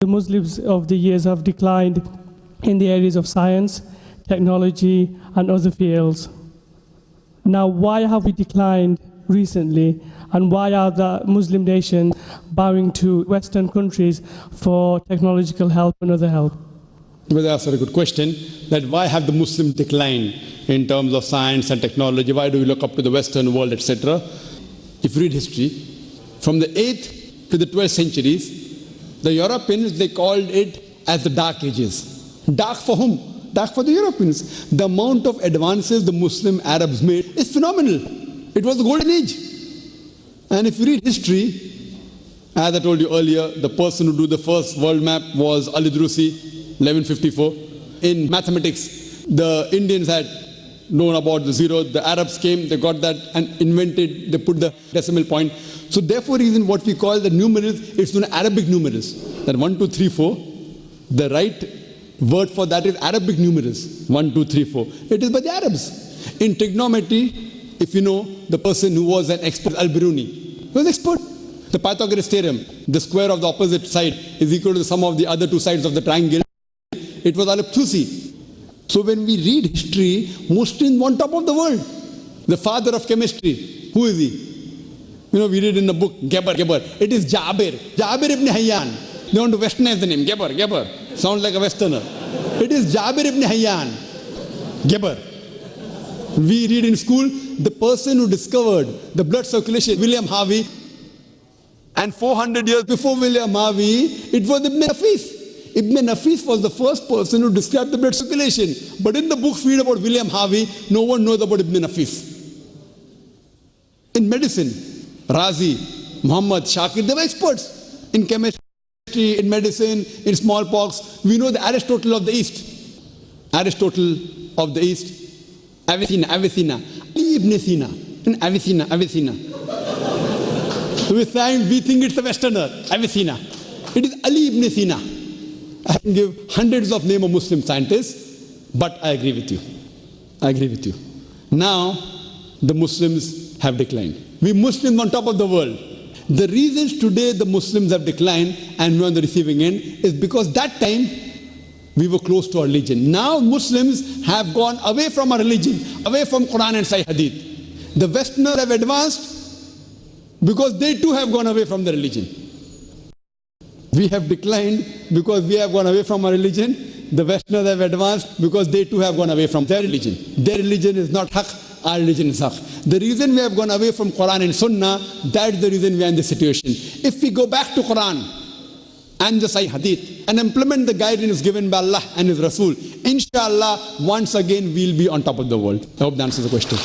The Muslims of the years have declined in the areas of science, technology, and other fields. Now, why have we declined recently, and why are the Muslim nations bowing to Western countries for technological help and other help? Well, that's a very good question, that why have the Muslims declined in terms of science and technology? Why do we look up to the Western world, etc.? If you read history, from the 8th to the 12th centuries, the Europeans, they called it as the Dark Ages. Dark for whom? Dark for the Europeans. The amount of advances the Muslim Arabs made is phenomenal. It was the golden age. And if you read history, as I told you earlier, the person who drew the first world map was Al-Idrisi, 1154. In mathematics, the Indians had known about the zero. The Arabs came, they got that and invented, they put the decimal point. So therefore, even what we call the numerals, it's known as Arabic numerals. That 1, 2, 3, 4. The right word for that is Arabic numerals. 1, 2, 3, 4. It is by the Arabs. In trigonometry, if you know, the person who was an expert, Al-Biruni, he was expert. The Pythagoras theorem, the square of the opposite side is equal to the sum of the other two sides of the triangle. It was Al-Ibtusi. So when we read history, Muslims were on top of the world. The father of chemistry, who is he? You know, we read in the book, Geber. It is Jabir ibn Hayyan. They want to westernize the name, Geber. Sounds like a westerner. It is Jabir ibn Hayyan, Geber. We read in school, the person who discovered the blood circulation, William Harvey. And 400 years before William Harvey, it was Ibn Nafis. Ibn Nafis was the first person who described the blood circulation. But in the books we read about William Harvey, no one knows about Ibn Nafis. In medicine, Razi, Muhammad, Shakir, they were experts in chemistry, in medicine, in smallpox. We know the Aristotle of the East. Aristotle of the East, Avicenna, Ali ibn Sina, and Avicenna. We think it's a Westerner, Avicenna. It is Ali ibn Sina. I can give hundreds of names of Muslim scientists, but I agree with you. Now, the Muslims have declined. We Muslims on top of the world. The reasons today the Muslims have declined and we're on the receiving end is because that time we were close to our religion. Now Muslims have gone away from our religion, away from Quran and Sahih Hadith. The Westerners have advanced because they too have gone away from the religion. We have declined because we have gone away from our religion. The Westerners have advanced because they too have gone away from their religion. Their religion is not haqq, our religion is haqq. The reason we have gone away from Quran and Sunnah, that's the reason we are in this situation. If we go back to Quran and the Sahih Hadith and implement the guidance given by Allah and His Rasul, inshallah, once again we'll be on top of the world. I hope that answers the question.